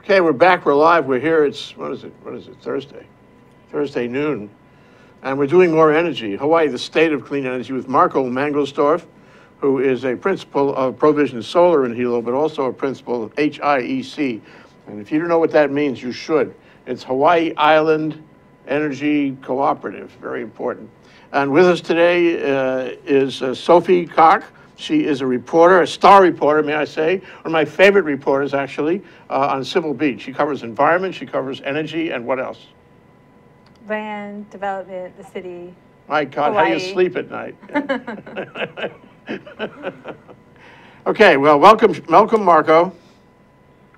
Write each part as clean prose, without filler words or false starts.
Okay, we're back, we're live, we're here, it's, what is it, Thursday noon. And we're doing more energy, Hawaii, the state of clean energy, with Marco Mangelsdorf, who is a principal of Provision Solar in Hilo, but also a principal of HIEC. And if you don't know what that means, you should. It's Hawaii Island Energy Cooperative, very important. And with us today is Sophie Cocke. She is a reporter, a star reporter, may I say, one of my favorite reporters, actually, on Civil Beat. She covers environment, she covers energy, and what else? Land, development, the city. My God, Hawaii. how you sleep at night. Okay, well, welcome, Marco.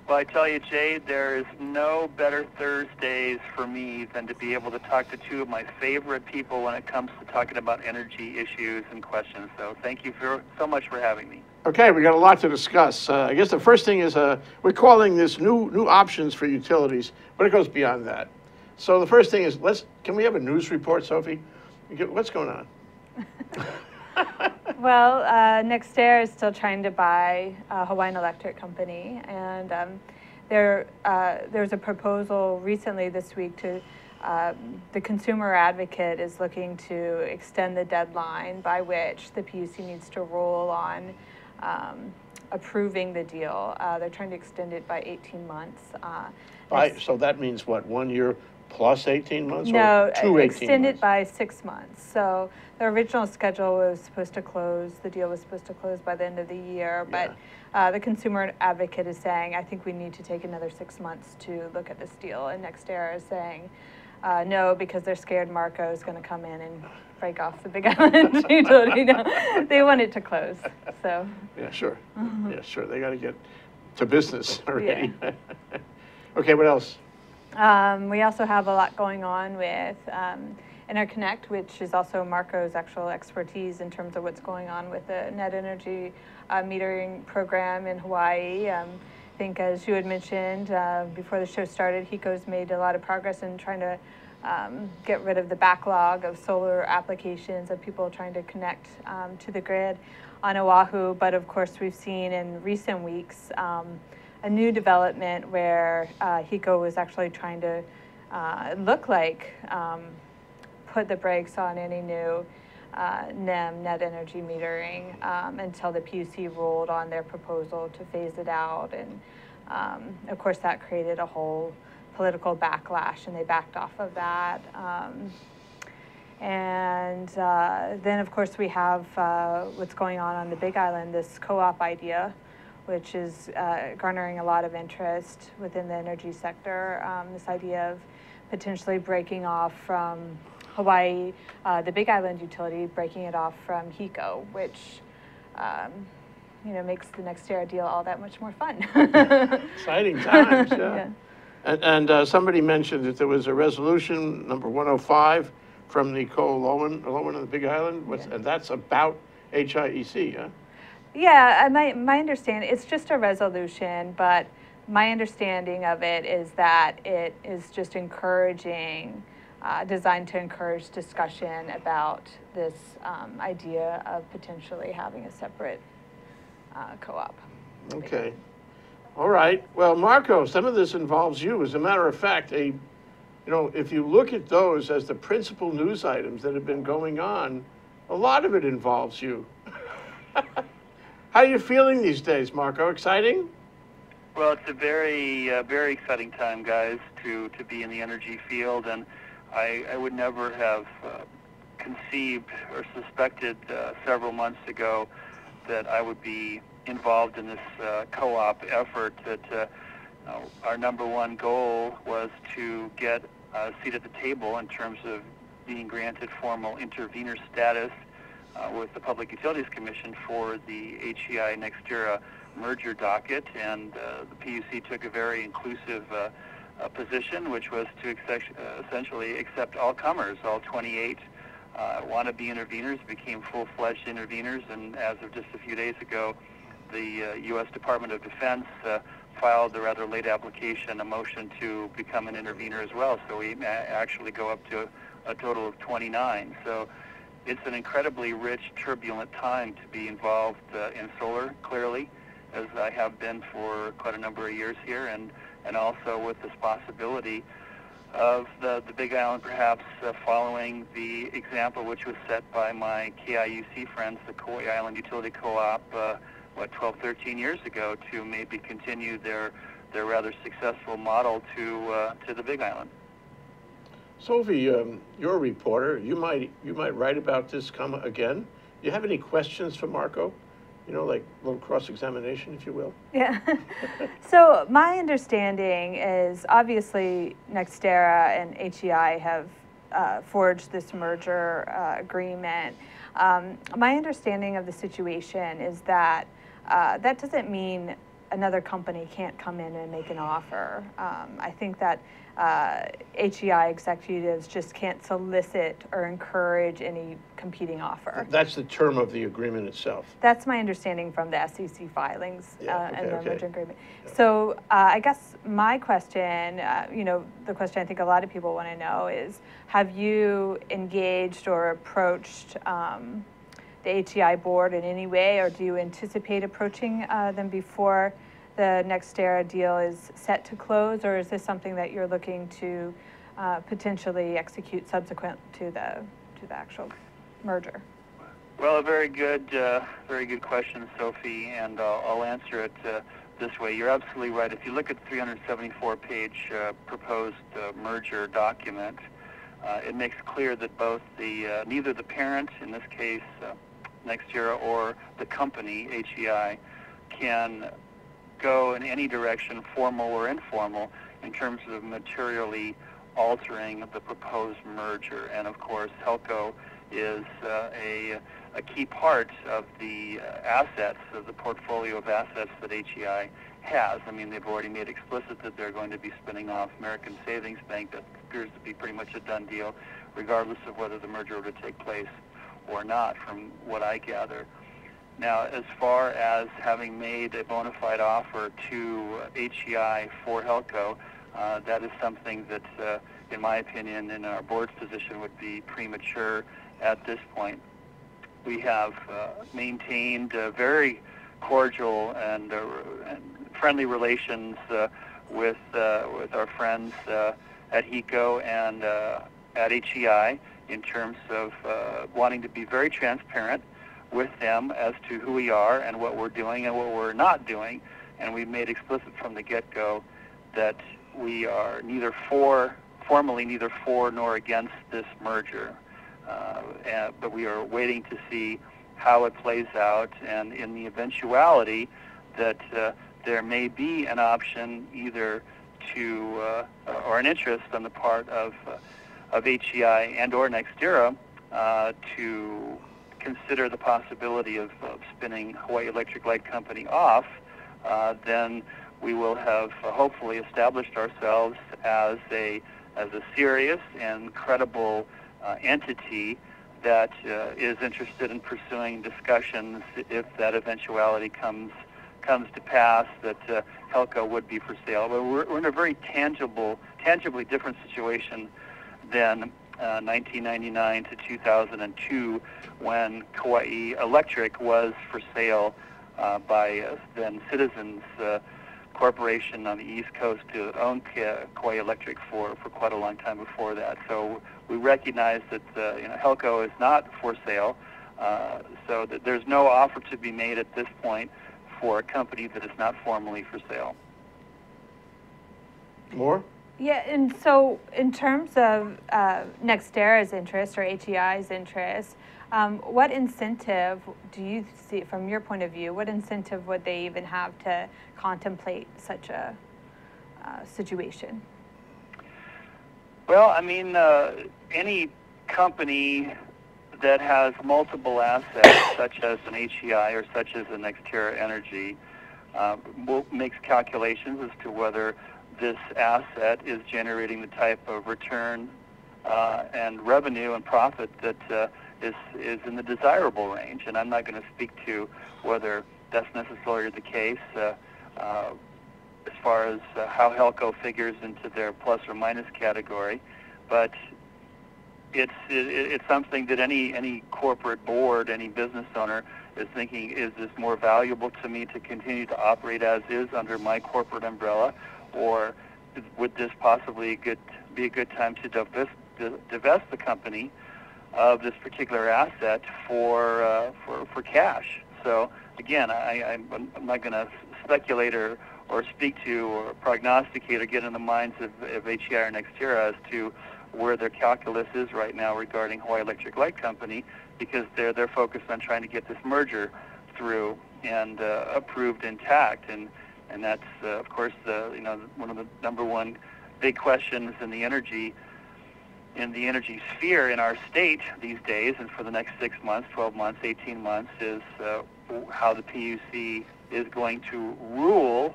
Well, I tell you, Jay, there is no better Thursdays for me than to be able to talk to two of my favorite people when it comes to talking about energy issues and questions. So thank you so much for having me. Okay, we got a lot to discuss. I guess the first thing is we're calling this new options for utilities, but it goes beyond that. So the first thing is, can we have a news report, Sophie? What's going on? Well, NextEra is still trying to buy Hawaiian Electric company, and there's a proposal recently this week to the consumer advocate is looking to extend the deadline by which the PUC needs to rule on approving the deal. They're trying to extend it by 18 months. So that means what, 1 year plus 18 months? No, or 2 18 extend months? it by 6 months. So the original schedule was supposed to close, the deal was supposed to close by the end of the year, but the consumer advocate is saying, I think we need to take another 6 months to look at this deal. And NextEra is saying, no, because they're scared Marco is going to come in and break off the Big Island utility. No, they want it to close, so. Yeah, sure. Yeah, sure. They got to get to business already. Yeah. Okay, what else? We also have a lot going on with interconnect, which is also Marco's actual expertise in terms of what's going on with the net energy metering program in Hawaii. I think, as you had mentioned before the show started, HIEC's made a lot of progress in trying to get rid of the backlog of solar applications of people trying to connect to the grid on Oahu. But of course, we've seen in recent weeks a new development where HIEC was actually trying to look like put the brakes on any new NEM, net energy metering, until the PUC ruled on their proposal to phase it out. And of course, that created a whole political backlash, and they backed off of that. And then, of course, we have what's going on the Big Island, this co-op idea, which is garnering a lot of interest within the energy sector. This idea of potentially breaking off from Hawaii, the Big Island utility, breaking it off from HIEC, which makes the NextEra deal all that much more fun. Exciting times, yeah. Yeah. And somebody mentioned that there was a resolution, number 105, from the Lowen of the Big Island, and that's about HIEC, huh? Yeah, my understanding, it's just a resolution, but my understanding of it is that it is just encouraging, designed to encourage discussion about this idea of potentially having a separate co-op. Okay. All right. Well, Marco, some of this involves you. As a matter of fact, if you look at those as the principal news items that have been going on, a lot of it involves you. How are you feeling these days, Marco? Exciting? Well, it's a very, very exciting time, guys, to be in the energy field, and I would never have conceived or suspected several months ago that I would be involved in this co-op effort. That our number one goal was to get a seat at the table in terms of being granted formal intervenor status with the Public Utilities Commission for the HEI NextEra merger docket, and the PUC took a very inclusive position, which was to essentially accept all comers. All 28 wannabe intervenors became full-fledged intervenors, and as of just a few days ago, the U.S. Department of Defense filed a rather late application, a motion to become an intervenor as well. So we actually go up to a total of 29. So it's an incredibly rich, turbulent time to be involved in solar, clearly, as I have been for quite a number of years here. And and also with this possibility of the Big Island perhaps following the example which was set by my KIUC friends, the Kauai Island Utility Co-op, 12, 13 years ago, to maybe continue their rather successful model to the Big Island. Sophie, you're a reporter. You might write about this again. Do you have any questions for Marco? You know, like a little cross-examination, if you will. Yeah. So my understanding is obviously NextEra and HEI have forged this merger agreement. My understanding of the situation is that that doesn't mean another company can't come in and make an offer. I think that HEI executives just can't solicit or encourage any competing offer. That's the term of the agreement itself. That's my understanding from the SEC filings and the merger agreement. Yeah. So I guess my question, you know, the question I think a lot of people want to know is, have you engaged or approached the HEI board in any way, or do you anticipate approaching them before the NextEra deal is set to close, or is this something that you're looking to potentially execute subsequent to the actual merger? Well, a very good question, Sophie, and I'll answer it this way. You're absolutely right. If you look at the 374-page proposed merger document, it makes clear that both neither the parent, in this case NextEra, or the company, HEI, can go in any direction, formal or informal, in terms of materially altering the proposed merger. And of course, HELCO is a key part of the assets, of the portfolio of assets that HEI has. I mean, they've already made explicit that they're going to be spinning off American Savings Bank. That appears to be pretty much a done deal, regardless of whether the merger were to take place or not, from what I gather. Now, as far as having made a bona fide offer to HEI for HELCO, that is something that, in my opinion, in our board's position, would be premature at this point. We have maintained very cordial and friendly relations with our friends at HIEC and at HEI in terms of wanting to be very transparent with them as to who we are and what we're doing and what we're not doing. And we've made explicit from the get-go that we are formally neither for nor against this merger. But we are waiting to see how it plays out, and in the eventuality that there may be an option either to, or an interest on the part of HEI and or NextEra to consider the possibility of spinning Hawaii Electric Light Company off, then we will have hopefully established ourselves as a serious and credible entity that is interested in pursuing discussions if that eventuality comes to pass, that HELCO would be for sale. But we're in a very tangibly different situation than 1999 to 2002, when Kauai Electric was for sale by then Citizens Corporation on the East Coast, to own Kauai Electric for quite a long time before that. So we recognize that HELCO is not for sale, so that there's no offer to be made at this point for a company that is not formally for sale. More? Yeah, and so in terms of NextEra's interest or HEI's interest, what incentive do you see, from your point of view, what incentive would they even have to contemplate such a situation? Well, I mean, any company that has multiple assets, such as an HEI or such as a NextEra Energy, makes calculations as to whether this asset is generating the type of return and revenue and profit that is in the desirable range. And I'm not going to speak to whether that's necessarily the case as far as how HELCO figures into their plus or minus category, but it's something that any corporate board, any business owner is thinking, is this more valuable to me to continue to operate as is under my corporate umbrella, or would this possibly be a good time to divest the company of this particular asset for cash? So again, I'm not going to speculate or speak to or prognosticate or get in the minds of HIEC or NextEra as to where their calculus is right now regarding Hawaii Electric Light Company, because they're focused on trying to get this merger through and approved intact, and that's of course one of the number one big questions in the energy sphere in our state these days, and for the next 6 months, 12 months, 18 months, is how the PUC is going to rule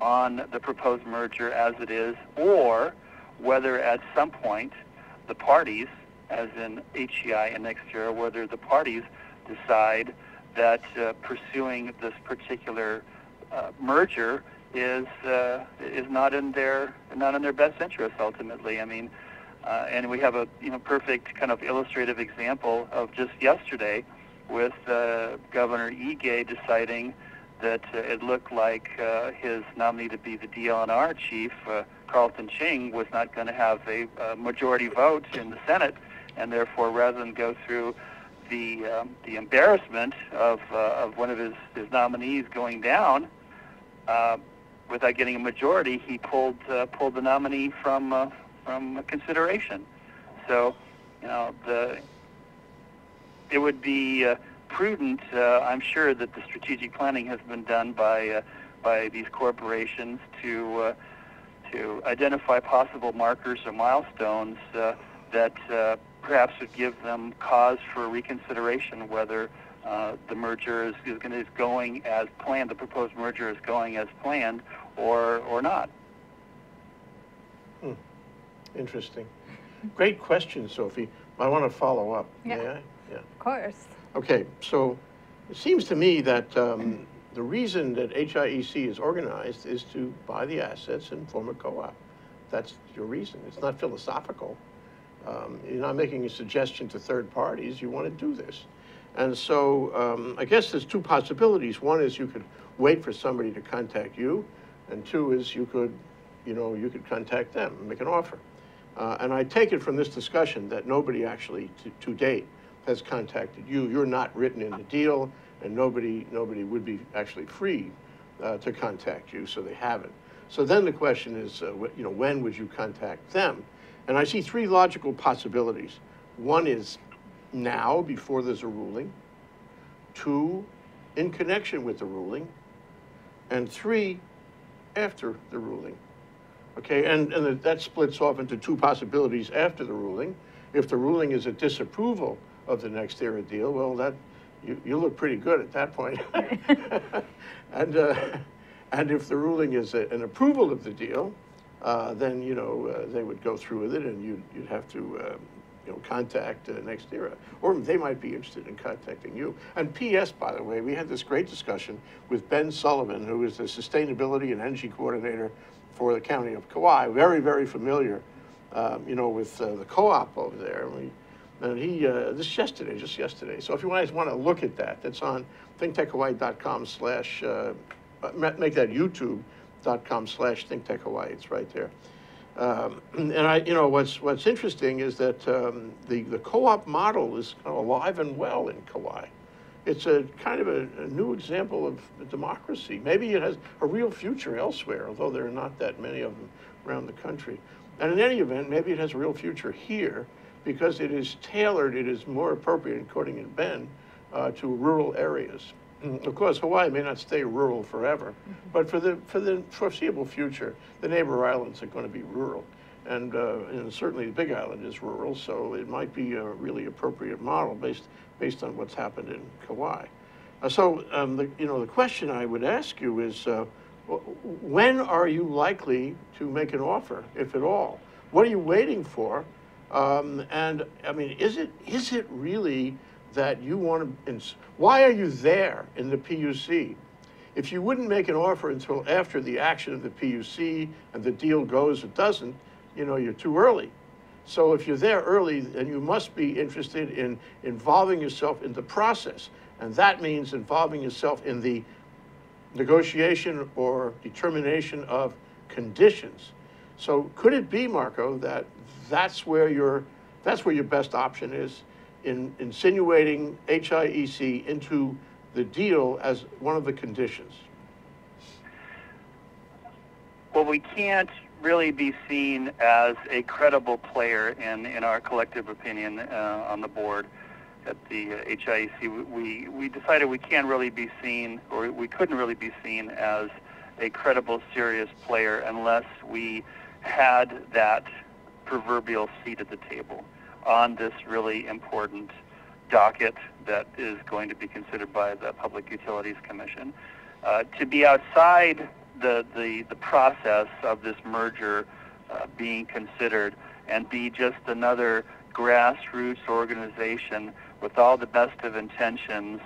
on the proposed merger as it is, or whether at some point the parties, as in HIEC and NextEra, whether the parties decide that pursuing this particular merger is not in their best interest ultimately. I mean, and we have a perfect kind of illustrative example of just yesterday with Governor Ige deciding that it looked like his nominee to be the DLNR chief, Carlton Ching, was not going to have a majority vote in the Senate, and therefore, rather than go through the embarrassment of one of his nominees going down without getting a majority, he pulled the nominee from consideration. So, it would be prudent. I'm sure that the strategic planning has been done by these corporations to identify possible markers or milestones that perhaps would give them cause for reconsideration whether the merger is going as planned, the proposed merger is going as planned, or not. Interesting. Great question, Sophie. I want to follow up. Yeah. May I? Yeah. Of course. Okay, so it seems to me that the reason that HIEC is organized is to buy the assets and form a co-op. That's your reason. It's not philosophical. You're not making a suggestion to third parties. You want to do this. And so I guess there's two possibilities. One is you could wait for somebody to contact you, and two is you could contact them and make an offer. And I take it from this discussion that nobody actually, to date, has contacted you. You're not written in the deal, and nobody would be actually free to contact you, so they haven't. So then the question is, when would you contact them? And I see three logical possibilities. One is now, before there's a ruling. Two, in connection with the ruling. And three, after the ruling. Okay, and that splits off into two possibilities after the ruling. If the ruling is a disapproval of the NextEra deal, well, that you look pretty good at that point. And if the ruling is an approval of the deal, then they would go through with it, and you'd have to contact NextEra, or they might be interested in contacting you. And P.S., by the way, we had this great discussion with Ben Sullivan, who is the Sustainability and Energy Coordinator for the County of Kauai, very, very familiar, with the co-op over there. And he, just yesterday. So if you guys want to look at that, that's on thinktechhawaii.com/ make that youtube.com/thinktechhawaii. It's right there. And what's interesting is that the co-op model is kind of alive and well in Kauai. It's a kind of a new example of democracy. Maybe it has a real future elsewhere, although there are not that many of them around the country. And in any event, maybe it has a real future here because it is tailored, it is more appropriate, according to Ben, to rural areas. Of course, Hawaii may not stay rural forever, but for the foreseeable future, the neighbor islands are going to be rural. And certainly the Big Island is rural, so it might be a really appropriate model based on what's happened in Kauai. The question I would ask you is, when are you likely to make an offer, if at all? What are you waiting for? And I mean, is it really that you want to? Why are you there in the PUC? If you wouldn't make an offer until after the action of the PUC and the deal goes or doesn't, you're too early. So if you're there early, then you must be interested in involving yourself in the process. And that means involving yourself in the negotiation or determination of conditions. So could it be, Marco, that that's where your best option is, in insinuating HIEC into the deal as one of the conditions? Well, we can't really be seen as a credible player in our collective opinion on the board at the HIEC. We decided we can't really be seen, or we couldn't really be seen as a credible, serious player unless we had that proverbial seat at the table on this really important docket that is going to be considered by the Public Utilities Commission. To be outside the process of this merger being considered and be just another grassroots organization with all the best of intentions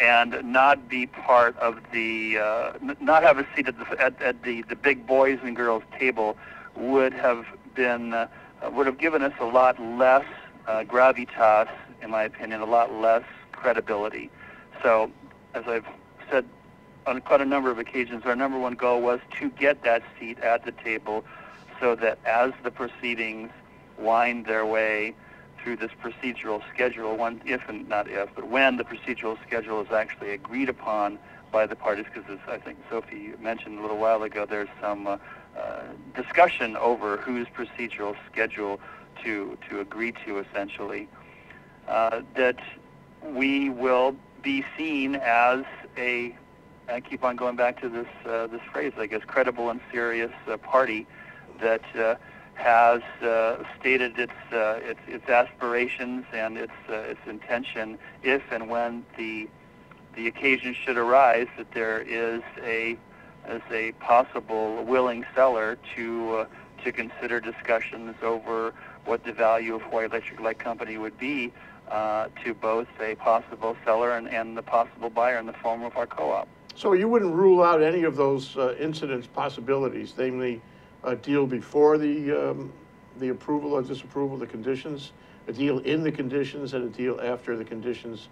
and not be part of the, not have a seat at the big boys and girls table would have given us a lot less gravitas, in my opinion, a lot less credibility. So, as I've said on quite a number of occasions, our number one goal was to get that seat at the table so that as the proceedings wind their way through this procedural schedule, when the procedural schedule is actually agreed upon by the parties, because as I think Sophie mentioned a little while ago, there's some discussion over whose procedural schedule to agree to, essentially, that we will be seen as I keep on going back to this phrase, I guess, credible and serious party that has stated its aspirations and its intention, if and when the occasion should arise, that there is a possible willing seller to consider discussions over what the value of Hawaii Electric Light Company would be to both a possible seller and the possible buyer in the form of our co-op. So you wouldn't rule out any of those incidents possibilities, namely a deal before the approval or disapproval of the conditions, a deal in the conditions, and a deal after the conditions,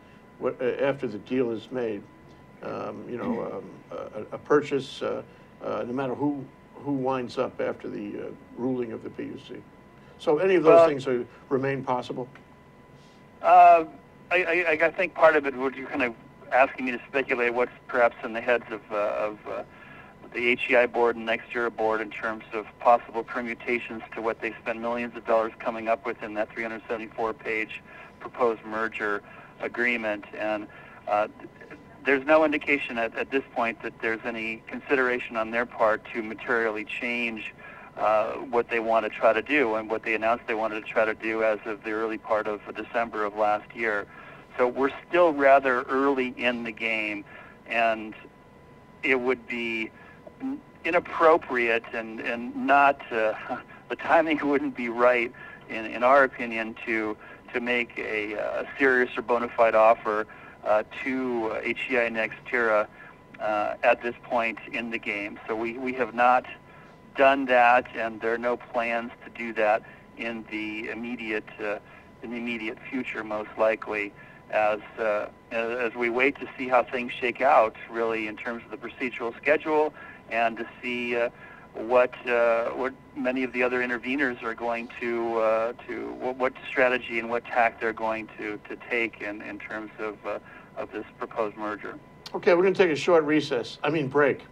after the deal is made. A purchase, no matter who winds up after the ruling of the PUC. So any of those things remain possible? I think part of it would, you're kind of asking me to speculate what's perhaps in the heads of the HEI board and NextEra board in terms of possible permutations to what they spend millions of dollars coming up with in that 374-page proposed merger agreement. And there's no indication at this point that there's any consideration on their part to materially change what they want to try to do and what they announced they wanted to try to do as of the early part of December of last year. So we're still rather early in the game, and it would be inappropriate and not, the timing wouldn't be right, in our opinion, to make a serious or bona fide offer to HEI NextEra at this point in the game. So we have not done that, and there are no plans to do that in the immediate future, most likely, as we wait to see how things shake out, really, in terms of the procedural schedule, and to see what many of the other intervenors are going to what strategy and what tack they're going to take in terms of this proposed merger. Okay, we're going to take a short recess. Break.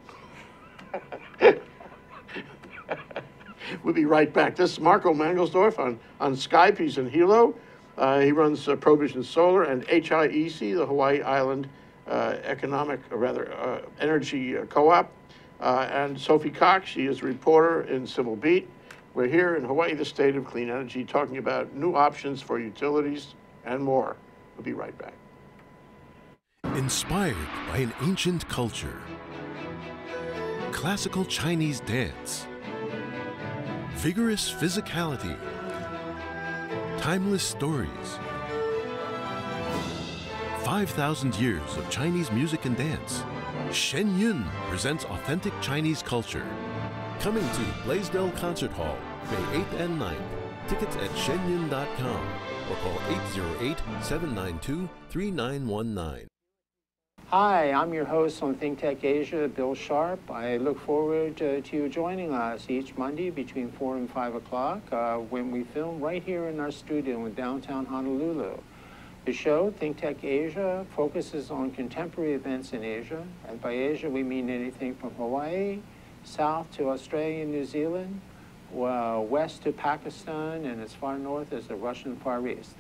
We'll be right back. This is Marco Mangelsdorf on Skype. He's in Hilo. He runs Provision Solar and HIEC, the Hawaii Island Energy Co-op. And Sophie Cocke, she is a reporter in Civil Beat. We're here in Hawaii, the state of clean energy, talking about new options for utilities and more. We'll be right back. Inspired by an ancient culture, classical Chinese dance, vigorous physicality, timeless stories, 5,000 years of Chinese music and dance. Shen Yun presents authentic Chinese culture. Coming to Blaisdell Concert Hall, May 8th and 9th. Tickets at shenyun.com or call 808-792-3919. Hi, I'm your host on ThinkTech Asia, Bill Sharp. I look forward to you joining us each Monday between 4 and 5 o'clock when we film right here in our studio in downtown Honolulu. The show, ThinkTech Asia, focuses on contemporary events in Asia. And by Asia, we mean anything from Hawaii, south to Australia and New Zealand, west to Pakistan, and as far north as the Russian Far East.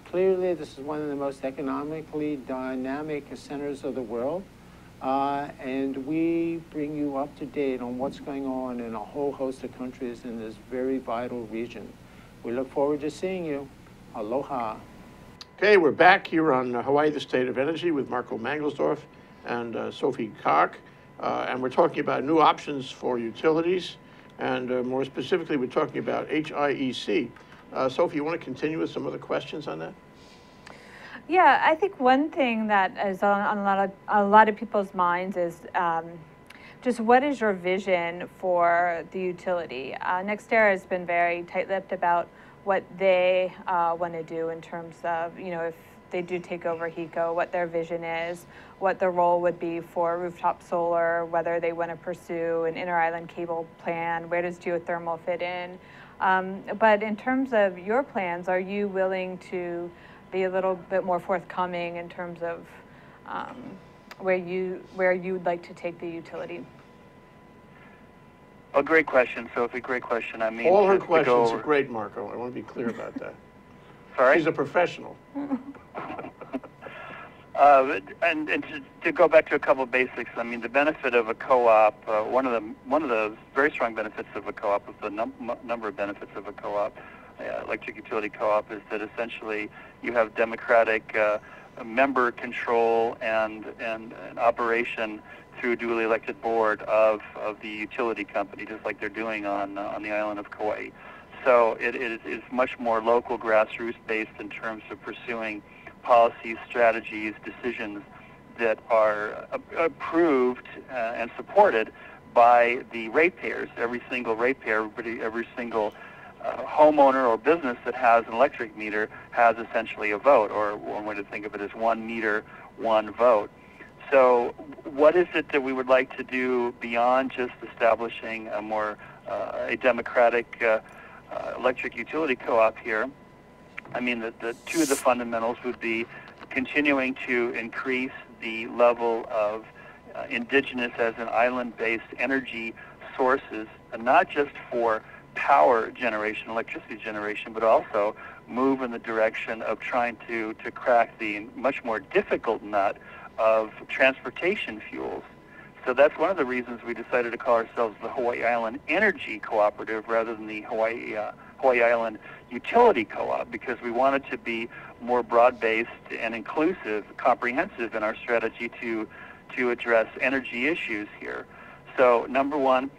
Clearly, this is one of the most economically dynamic centers of the world, and we bring you up to date on what's going on in a whole host of countries in this very vital region. We look forward to seeing you. Aloha. Okay, we're back here on Hawaii, the State of Energy with Marco Mangelsdorf and Sophie Cocke, and we're talking about new options for utilities, and more specifically, we're talking about HIEC. Sophie, you want to continue with some other questions on that? Yeah, I think one thing that is on a lot of people's minds is just what is your vision for the utility? NextEra has been very tight-lipped about what they want to do in terms of, you know, if they do take over HIEC, what their vision is, what the role would be for rooftop solar, whether they want to pursue an inter-island cable plan, where does geothermal fit in? But in terms of your plans, are you willing to be a little bit more forthcoming in terms of where you'd like to take the utility? Oh, great question, Sophie. Great question. I mean, all her questions are great, Marco. I want to be clear about that. Sorry? She's a professional. And to go back to a couple of basics, I mean, the benefit of a co-op, one of the very strong benefits of a co-op, of the number of benefits of a co-op, electric utility co-op, is that essentially you have democratic member control and operation through a duly elected board of the utility company, just like they're doing on the island of Kauai. So it is much more local, grassroots based in terms of pursuing policies, strategies, decisions that are approved and supported by the ratepayers. Every single ratepayer, every single homeowner or business that has an electric meter has essentially a vote, or one way to think of it is 1 meter, 1 vote. So what is it that we would like to do beyond just establishing a more a democratic electric utility co-op here? I mean, the two of the fundamentals would be continuing to increase the level of indigenous as an island-based energy sources, and not just for power generation, electricity generation, but also move in the direction of trying to crack the much more difficult nut of transportation fuels. So that's one of the reasons we decided to call ourselves the Hawaii Island Energy Cooperative rather than the Hawaii Island Utility Co-op, because we wanted to be more broad-based and inclusive, comprehensive in our strategy to address energy issues here. So number one,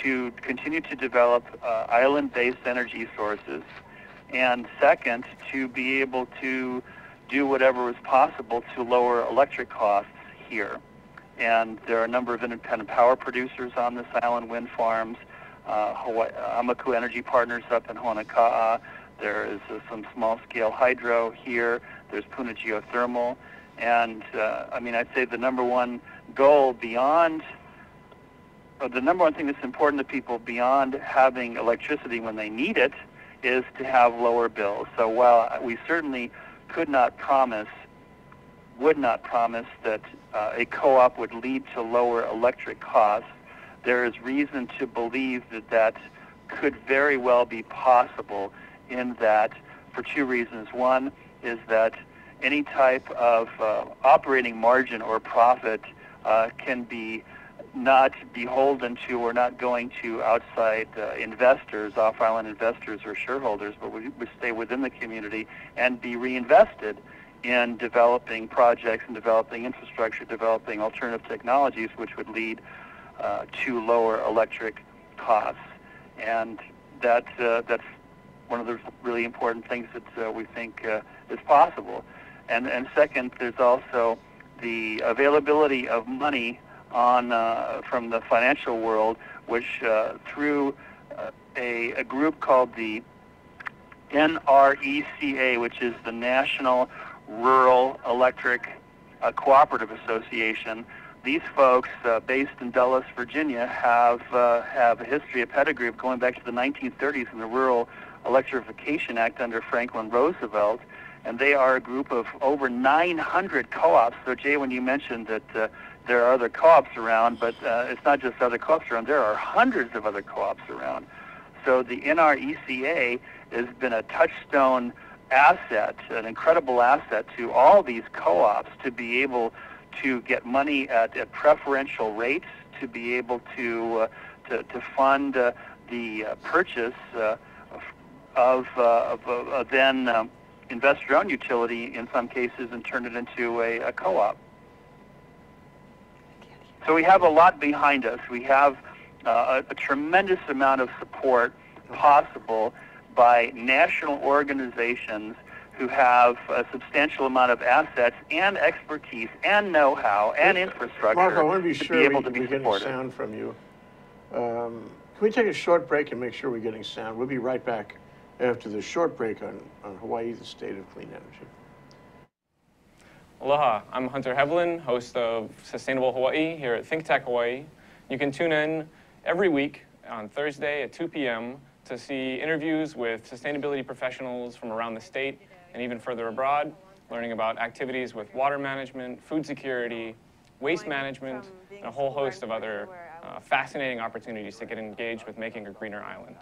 to continue to develop island-based energy sources, and second, to be able to do whatever is possible to lower electric costs here. And there are a number of independent power producers on this island, wind farms, Amaku Energy Partners up in Honoka'a. There is some small-scale hydro here. There's Puna Geothermal. And, I mean, I'd say the number one goal beyond, the number one thing that's important to people beyond having electricity when they need it is to have lower bills. So while we certainly would not promise that a co-op would lead to lower electric costs, there is reason to believe that could very well be possible, in that for two reasons. One is that any type of operating margin or profit can be not beholden to or not going to outside investors, off-island investors or shareholders, but would stay within the community and be reinvested in developing projects and developing infrastructure, developing alternative technologies, which would lead to lower electric costs. And that's one of the really important things that we think is possible. And second, there's also the availability of money on from the financial world, which through a group called the NRECA, which is the National Rural Electric Cooperative Association. These folks, based in Dulles, Virginia, have a history, a pedigree of going back to the 1930s in the Rural Electrification Act under Franklin Roosevelt, and they are a group of over 900 co-ops. So, Jay, when you mentioned that there are other co-ops around, but it's not just other co-ops around, there are hundreds of other co-ops around. So the NRECA has been a touchstone asset, an incredible asset to all these co-ops to be able to get money at preferential rates, to be able to fund the purchase of then investor-owned utility in some cases and turn it into a co-op. So we have a lot behind us. We have a tremendous amount of support possible by national organizations who have a substantial amount of assets and expertise and know-how and infrastructure Marco, I want to be sure able to be we're getting supported. sound from you. Can we take a short break and make sure we're getting sound? We'll be right back after the short break on Hawaii, the state of clean energy. Aloha, I'm Hunter Hevlin, host of Sustainable Hawaii here at ThinkTech Hawaii. You can tune in every week on Thursday at 2 p.m. to see interviews with sustainability professionals from around the state and even further abroad, learning about activities with water management, food security, waste management, and a whole host of other fascinating opportunities to get engaged with making a greener island.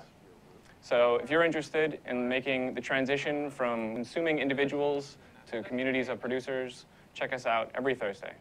So if you're interested in making the transition from consuming individuals to communities of producers, check us out every Thursday.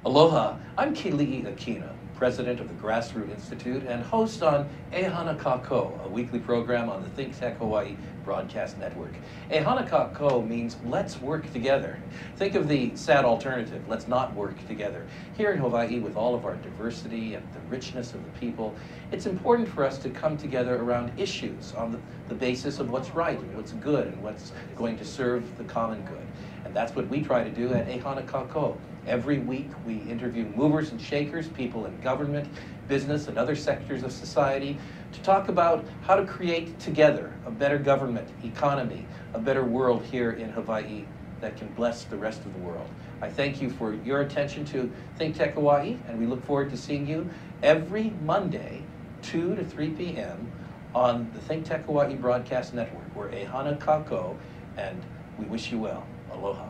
Aloha, I'm Kili'i Akina, president of the Grassroots Institute and host on Ahana Kako, a weekly program on the ThinkTech Hawaii broadcast network. Ahana Kako means let's work together. Think of the sad alternative, let's not work together. Here in Hawaii, with all of our diversity and the richness of the people, it's important for us to come together around issues on the basis of what's right and what's good and what's going to serve the common good. And that's what we try to do at Ahana Kako. Every week we interview movers and shakers, people in government, business, and other sectors of society to talk about how to create together a better government, economy, a better world here in Hawaii that can bless the rest of the world. I thank you for your attention to ThinkTech Hawaii, and we look forward to seeing you every Monday, 2 to 3 p.m. on the ThinkTech Hawaii broadcast network. We're Ahana Kako, and we wish you well. Aloha.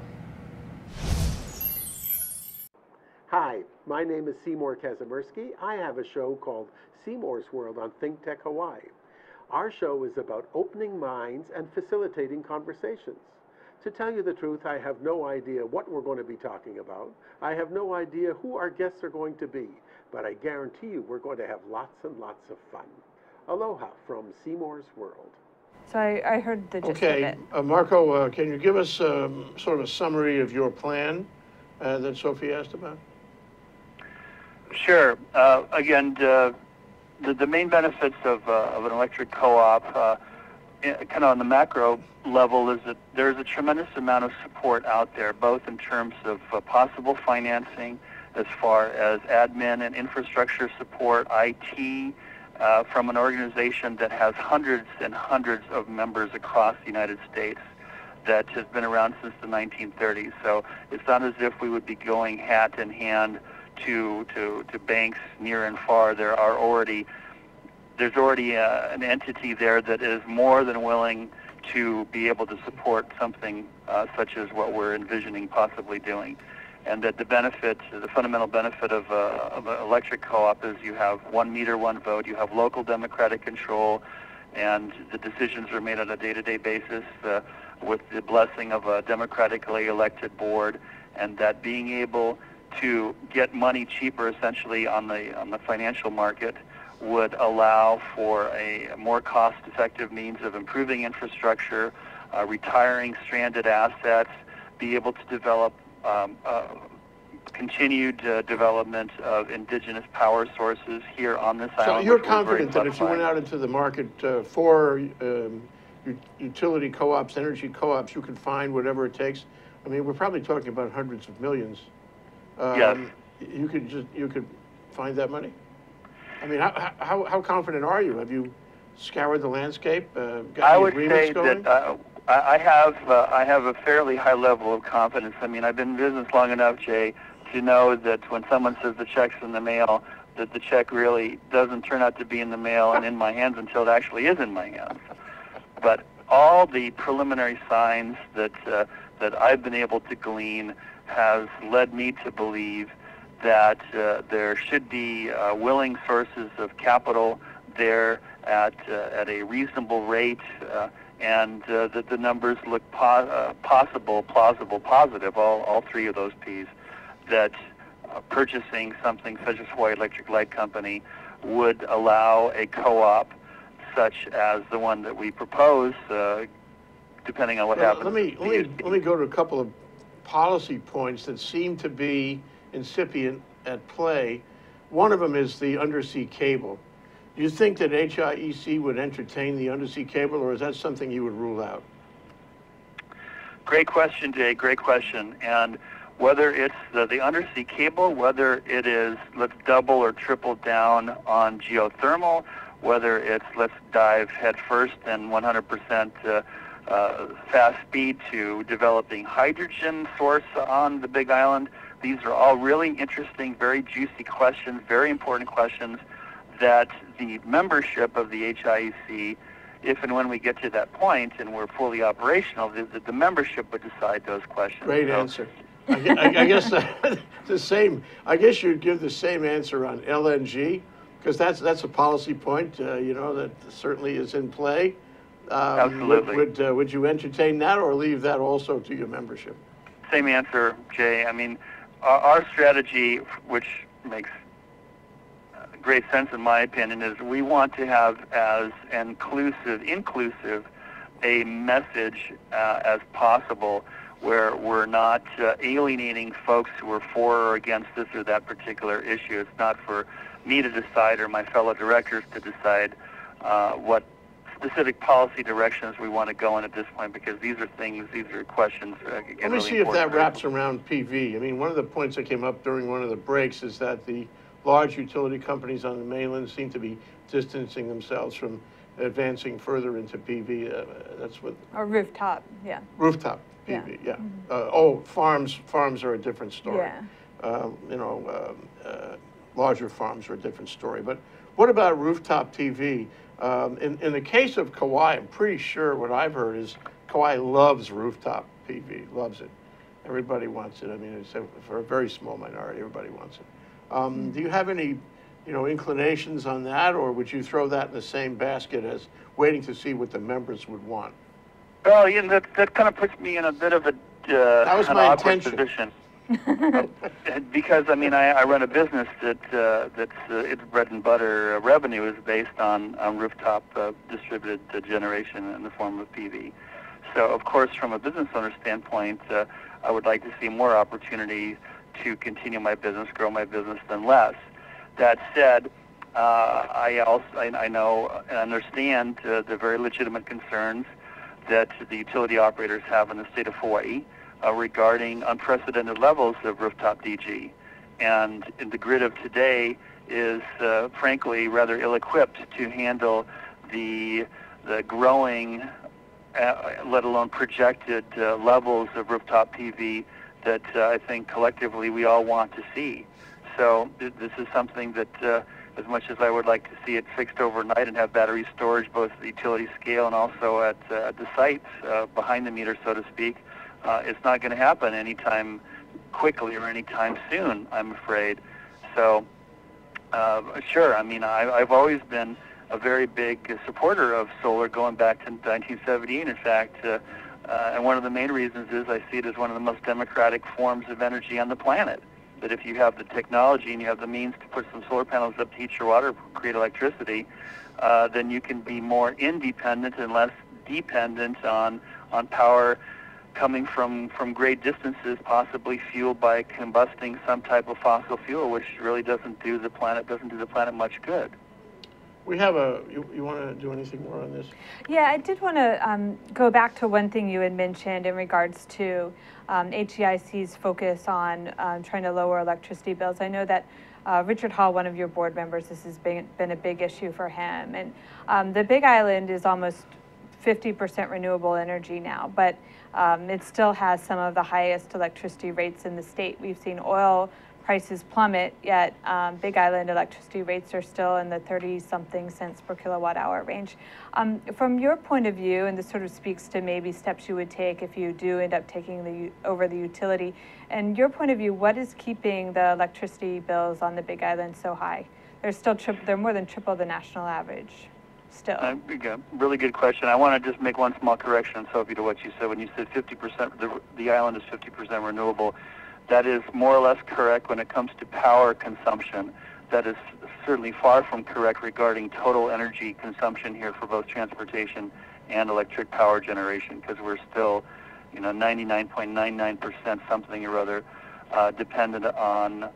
Hi, my name is Seymour Kazimirski. I have a show called Seymours World on ThinkTech Hawaii. Our show is about opening minds and facilitating conversations. To tell you the truth, I have no idea what we're going to be talking about. I have no idea who our guests are going to be, but I guarantee you we're going to have lots and lots of fun. Aloha from Seymours World. So I heard the gist of it. Marco, can you give us sort of a summary of your plan that Sophie asked about? Sure. Again, the main benefits of an electric co-op, kind of on the macro level, is that there's a tremendous amount of support out there, both in terms of possible financing, as far as admin and infrastructure support, IT, from an organization that has hundreds and hundreds of members across the United States that has been around since the 1930s. So it's not as if we would be going hat in hand to banks near and far. There's already an entity there that is more than willing to be able to support something such as what we're envisioning possibly doing. And that the fundamental benefit of an electric co-op is you have 1 meter, 1 vote, you have local democratic control, and the decisions are made on a day-to-day basis with the blessing of a democratically elected board, and that being able to get money cheaper essentially on the financial market would allow for a more cost-effective means of improving infrastructure, retiring stranded assets, be able to develop continued development of indigenous power sources here on this island. So you're confident that if you went out into the market for utility co-ops, energy co-ops, you could find whatever it takes? I mean, we're probably talking about hundreds of millions. Yes. You could find that money? I mean, how confident are you? Have you scoured the landscape? Got I any would agreements say going? that I have a fairly high level of confidence. I mean, I've been in business long enough, Jay, to know that when someone says the check's in the mail, that the check really doesn't turn out to be in the mail and in my hands until it actually is in my hands. But all the preliminary signs that I've been able to glean has led me to believe that there should be willing sources of capital there at a reasonable rate, and that the numbers look possible, plausible, positive, all three of those P's, that purchasing something such as Hawaii Electric Light Company would allow a co-op such as the one that we propose, depending on what happens. Let me go to a couple of policy points that seem to be incipient at play. One of them is the undersea cable. Do you think that HIEC would entertain the undersea cable, or is that something you would rule out? Great question, Jay, great question. And whether it's the undersea cable, whether it is let's double or triple down on geothermal, whether it's let's dive headfirst and 100% fast speed to developing hydrogen source on the Big Island, these are all really interesting, very juicy questions, very important questions that the membership of the HIEC, if and when we get to that point and we're fully operational, the membership would decide those questions. Great answer. I guess the same. I guess you'd give the same answer on LNG, because that's a policy point, you know, that certainly is in play. Absolutely. Would you entertain that, or leave that also to your membership? Same answer, Jay. I mean, our strategy, which makes great sense in my opinion, is we want to have as inclusive a message as possible, where we're not alienating folks who are for or against this or that particular issue. It's not for me to decide or my fellow directors to decide what specific policy directions we want to go in at this point, because these are questions. Again, let me see if that wraps around PV. I mean, one of the points that came up during one of the breaks is that the large utility companies on the mainland seem to be distancing themselves from advancing further into PV. That's what. Or rooftop, yeah. Rooftop PV, yeah. Oh, farms are a different story. Yeah. You know, larger farms are a different story. But what about rooftop PV? In the case of Kauai, I'm pretty sure what I've heard is Kauai loves rooftop PV, loves it. Everybody wants it. I mean, it's for a very small minority, everybody wants it. Do you have any, you know, inclinations on that, or would you throw that in the same basket as waiting to see what the members would want? Well, you know, that kind of puts me in a bit of an awkward position. Because I mean, I run a business that's its bread and butter revenue is based on rooftop distributed generation in the form of PV. So of course, from a business owner standpoint, I would like to see more opportunity to continue my business, grow my business, than less. That said, I know and understand the very legitimate concerns that the utility operators have in the state of Hawaii regarding unprecedented levels of rooftop DG. And the grid of today is, frankly, rather ill-equipped to handle the growing, let alone projected levels of rooftop PV that I think collectively we all want to see. So this is something that, as much as I would like to see it fixed overnight and have battery storage both at the utility scale and also at the sites behind the meter, so to speak, it's not going to happen anytime quickly or anytime soon, I'm afraid. So, sure, I mean, I've always been a very big supporter of solar going back to 1978, in fact, and one of the main reasons is I see it as one of the most democratic forms of energy on the planet. That if you have the technology and you have the means to put some solar panels up to heat your water, create electricity, then you can be more independent and less dependent on power coming from great distances, possibly fueled by combusting some type of fossil fuel, which really doesn't do the planet much good. We have you want to do anything more on this? Yeah, I did want to go back to one thing you had mentioned in regards to HIEC's focus on trying to lower electricity bills. I know that Richard Hall, one of your board members, this has been a big issue for him. And the Big Island is almost 50% renewable energy now, but it still has some of the highest electricity rates in the state. We've seen oil prices plummet, yet Big Island electricity rates are still in the 30-something cents per kilowatt hour range. From your point of view, and this sort of speaks to maybe steps you would take if you do end up taking over the utility, and your point of view, what is keeping the electricity bills on the Big Island so high? They're still they're more than triple the national average. Still. Really good question. I want to just make one small correction, Sophie, to what you said. When you said 50%, the island is 50% renewable. That is more or less correct when it comes to power consumption. That is certainly far from correct regarding total energy consumption here for both transportation and electric power generation, because we're still, 99.99% something or other dependent on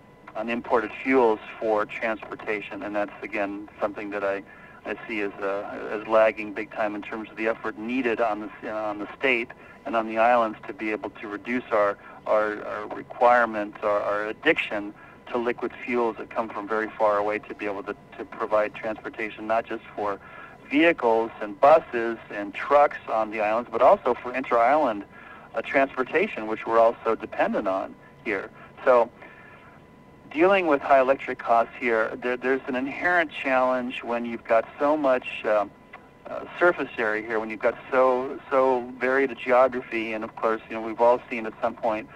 imported fuels for transportation, and that's again something that I see as lagging big time in terms of the effort needed on the state and on the islands to be able to reduce our requirements, our addiction to liquid fuels that come from very far away, to be able to provide transportation not just for vehicles and buses and trucks on the islands, but also for inter-island transportation, which we're also dependent on here. So dealing with high electric costs here, there's an inherent challenge when you've got so much surface area here, when you've got so varied a geography, and of course, we've all seen at some point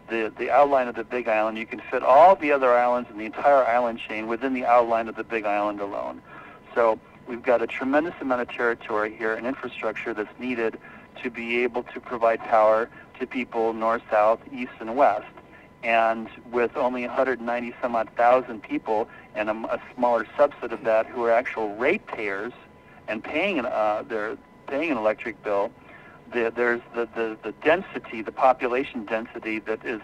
the outline of the Big Island. You can fit all the other islands in the entire island chain within the outline of the Big Island alone. So we've got a tremendous amount of territory here and infrastructure that's needed to be able to provide power to people north, south, east, and west. And with only 190 some odd thousand people and a smaller subset of that who are actual ratepayers and paying an electric bill, there's the density, the population density that is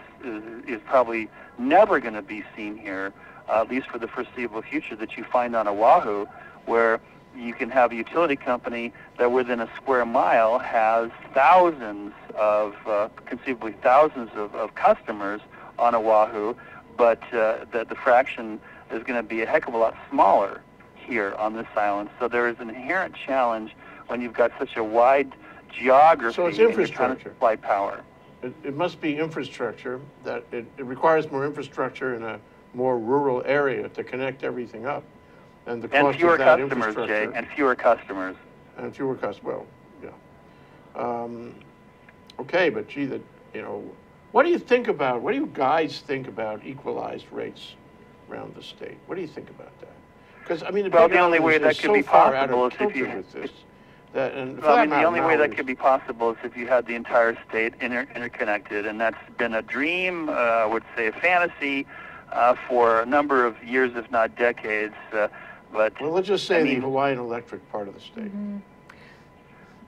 probably never going to be seen here, at least for the foreseeable future, that you find on Oahu, where you can have a utility company that within a square mile has thousands of, conceivably thousands of customers on Oahu, but the fraction is going to be a heck of a lot smaller here on this island. So there is an inherent challenge when you've got such a wide geography. So it's infrastructure. And you're trying to supply power. It must be infrastructure, that it requires more infrastructure in a more rural area to connect everything up. And the cost fewer of that customers, infrastructure. Jay, and fewer customers. And fewer customers, well, yeah. Okay, but gee, what do you think about, what do you guys think about equalized rates around the state? What do you think about that? Because, I mean, the only way that could be possible is if you... the only way that could be possible is if you had the entire state interconnected, and that's been a dream, I would say a fantasy, for a number of years, if not decades. But well, let's just say the Hawaiian Electric part of the state. Mm-hmm.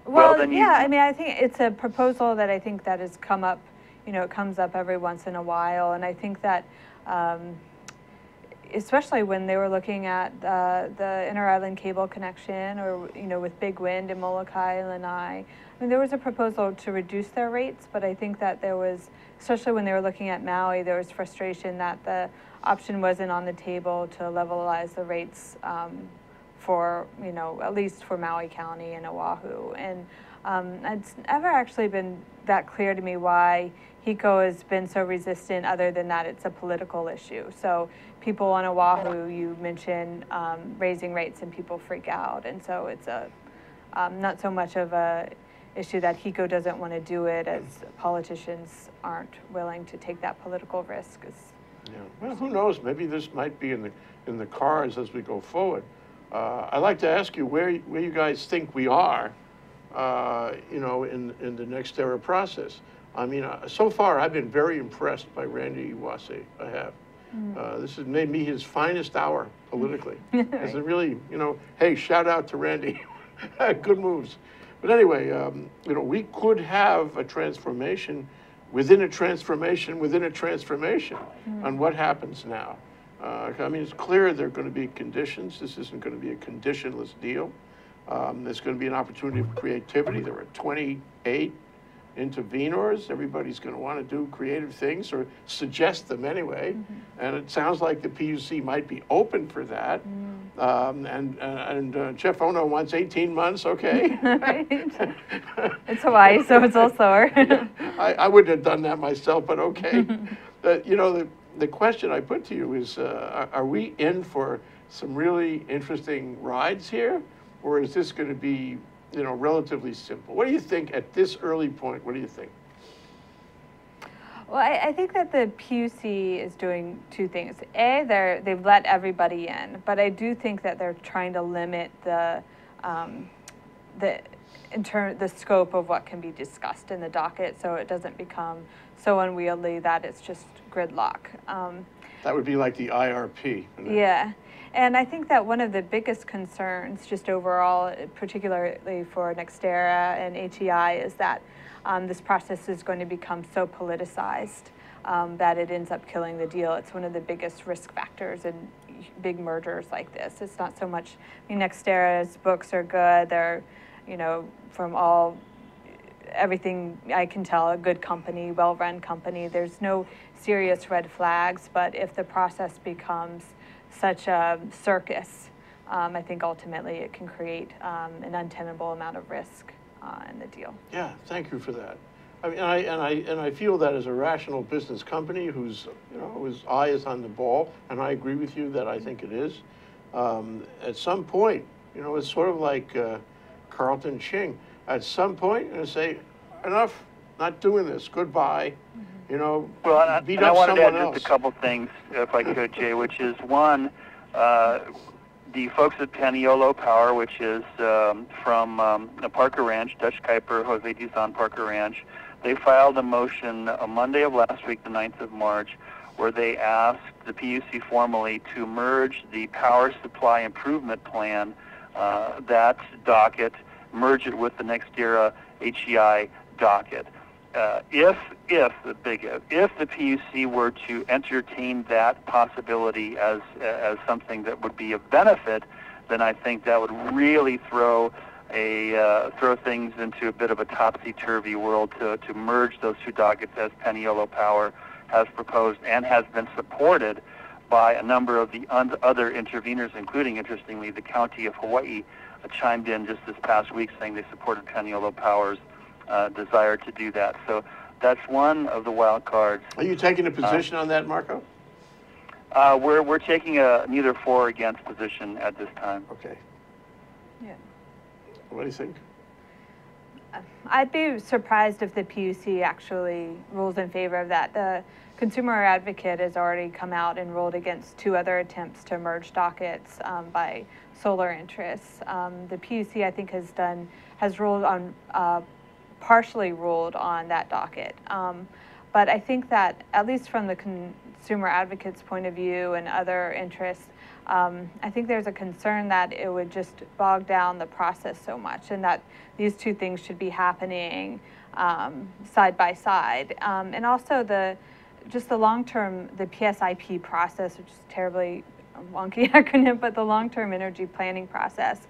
Well, I think it's a proposal that I think that has come up. It comes up every once in a while, and I think that, especially when they were looking at the inter-island cable connection, or with Big Wind in Molokai and Lanai, there was a proposal to reduce their rates, but I think that there was, especially when they were looking at Maui, there was frustration that the option wasn't on the table to levelize the rates for, at least for Maui County and Oahu. And it's never actually been that clear to me why HIEC has been so resistant, other than that it's a political issue. So people on Oahu, you mentioned raising rates and people freak out. And so it's not so much of a issue that HIEC doesn't want to do it, as politicians aren't willing to take that political risk. Yeah. Well, who knows? Maybe this might be in the cards as we go forward. I'd like to ask you where you guys think we are, in the NextEra process. I mean, so far I've been very impressed by Randy Iwase. I have. This has made me his finest hour politically. Is it really? Hey, shout out to Randy. Good moves. But anyway, we could have a transformation within a transformation within a transformation on what happens now. I mean, it's clear there are going to be conditions. This isn't going to be a conditionless deal. There's going to be an opportunity for creativity. There are 28 intervenors. Everybody's going to want to do creative things or suggest them anyway. And it sounds like the PUC might be open for that. And Jeff Ono wants 18 months, okay. Right. It's Hawaii, so it's all slower. I wouldn't have done that myself, but okay. You know, the question I put to you is, are we in for some really interesting rides here? Or is this going to be, you know, relatively simple? What do you think at this early point? What do you think? Well, I think that the PUC is doing two things. A, they've let everybody in, but I do think that they're trying to limit the scope of what can be discussed in the docket, so it doesn't become so unwieldy that it's just gridlock. That would be like the IRP. Yeah. And I think that one of the biggest concerns, just overall, particularly for NextEra and HIEC, is that this process is going to become so politicized that it ends up killing the deal. It's one of the biggest risk factors in big mergers like this. It's not so much, I mean, NextEra's books are good. They're, you know, from everything I can tell, a good company, well-run company. There's no serious red flags, but if the process becomes such a circus, I think ultimately it can create an untenable amount of risk in the deal. Yeah, thank you for that. I mean, and I feel that as a rational business company whose eye is on the ball, and I agree with you that I think it is. At some point, you know, it's sort of like Carlton Ching. At some point, you're going to say, enough, not doing this, goodbye. You know, well, beat and I up wanted to someone add else. just a couple things, if I could, Jay, which is one, the folks at Paniolo Power, which is from Parker Ranch, Dutch Kuiper, Jose Dizon Parker Ranch, they filed a motion on Monday of last week, the 9th of March, where they asked the PUC formally to merge the power supply improvement plan, that docket, merge it with the NextEra HIEC docket. If the PUC were to entertain that possibility as something that would be of benefit, then I think that would really throw things into a bit of a topsy-turvy world to merge those two dockets as Paniolo Power has proposed and has been supported by a number of the other intervenors, including, interestingly, the County of Hawaii chimed in just this past week saying they supported Paniolo Power's desire to do that. So that's one of the wild cards. Are you taking a position on that, Marco? We're taking a neither for or against position at this time. Okay. Yeah. What do you think? I'd be surprised if the PUC actually rules in favor of that. The consumer advocate has already come out and ruled against two other attempts to merge dockets by solar interests. The PUC, I think, has ruled on partially ruled on that docket. But I think that, at least from the consumer advocate's point of view and other interests, I think there's a concern that it would just bog down the process so much, and that these two things should be happening side by side. And also the long-term, the PSIP process, which is a terribly wonky acronym, but the long-term energy planning process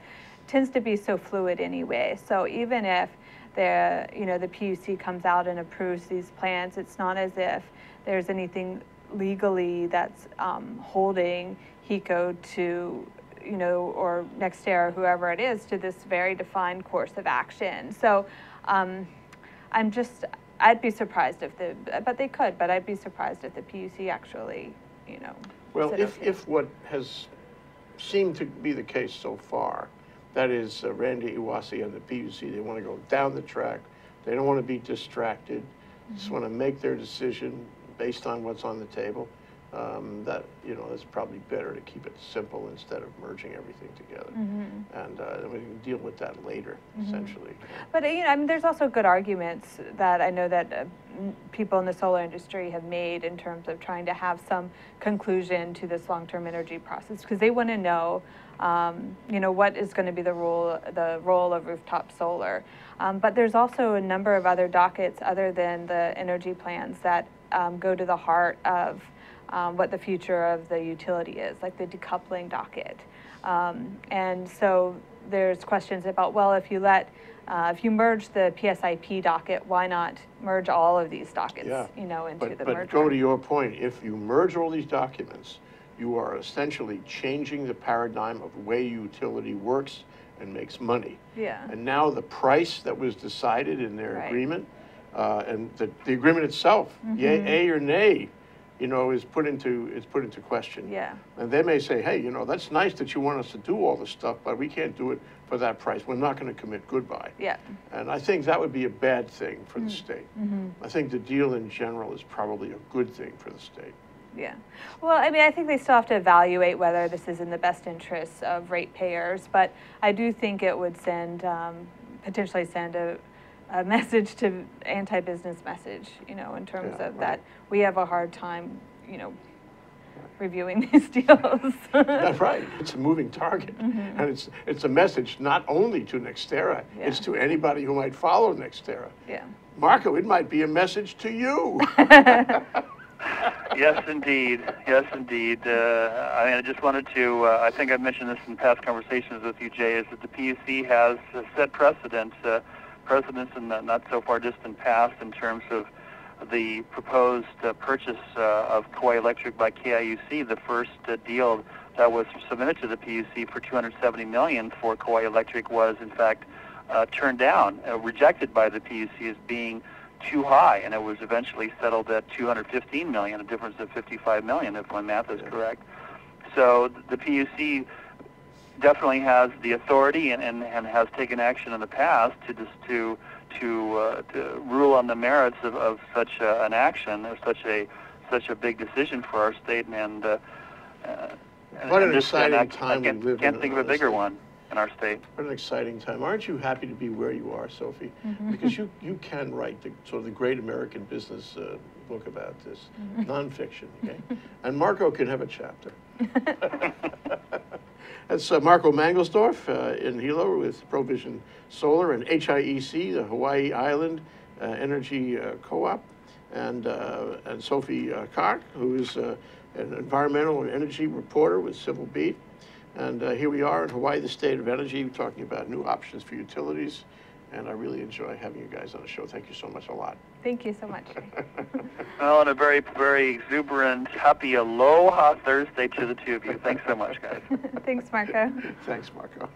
tends to be so fluid anyway. So even if the PUC comes out and approves these plans, it's not as if there's anything legally that's holding HIEC to, or NextEra, whoever it is, to this very defined course of action. So I'd be surprised but they could, but I'd be surprised if the PUC actually, Well, if what has seemed to be the case so far, that is Randy Iwasi and the PUC, they want to go down the track. They don't want to be distracted. Just want to make their decision based on what's on the table. That, it's probably better to keep it simple instead of merging everything together. And we can deal with that later, essentially. But, there's also good arguments that I know that people in the solar industry have made in terms of trying to have some conclusion to this long-term energy process, because they want to know, what is going to be the role of rooftop solar. But there's also a number of other dockets other than the energy plans that go to the heart of what the future of the utility is, like the decoupling docket. And so there's questions about, well, if you let if you merge the PSIP docket, why not merge all of these dockets, you know, into the merger? But go to your point, if you merge all these documents, you are essentially changing the paradigm of the way utility works and makes money. Yeah. And now the price that was decided in their agreement, and the agreement itself, yay or nay, you know, is put into question. Yeah. And they may say, hey, you know, that's nice that you want us to do all this stuff, but we can't do it for that price. We're not going to commit goodbye. Yeah. And I think that would be a bad thing for the state. I think the deal in general is probably a good thing for the state. Yeah. Well, I mean, I think they still have to evaluate whether this is in the best interests of ratepayers, but I do think it would send, potentially send a message to anti-business message, you know, in terms of that we have a hard time, you know, reviewing these deals. That's right. It's a moving target. And it's a message not only to NextEra, it's to anybody who might follow NextEra. Yeah. Marco, it might be a message to you. Yes, indeed. Yes, indeed. I just wanted to, I think I've mentioned this in past conversations with you, Jay, is that the PUC has set precedents in the not so far distant past in terms of the proposed purchase of Kauai Electric by KIUC. The first deal that was submitted to the PUC for $270 million for Kauai Electric was, in fact, turned down, rejected by the PUC as being too high, and it was eventually settled at $215 million, a difference of $55 million, if my math is correct. So the PUC definitely has the authority and has taken action in the past to rule on the merits of such an action, or such a big decision for our state, and what an exciting time we live in. I can't think of a bigger one in our state. What an exciting time. Aren't you happy to be where you are, Sophie? Because you can write sort of the great American business book about this, nonfiction, okay? And Marco can have a chapter. That's Marco Mangelsdorf in Hilo with Provision Solar, and HIEC, the Hawaii Island Energy Co-op, and Sophie Cocke, who is an environmental and energy reporter with Civil Beat. And here we are in Hawaii, the state of energy, talking about new options for utilities. And I really enjoy having you guys on the show. Thank you so much a lot. Thank you so much. Well, and a very, very exuberant, happy Aloha Thursday to the two of you. Thanks so much, guys. Thanks, Marco. Thanks, Marco.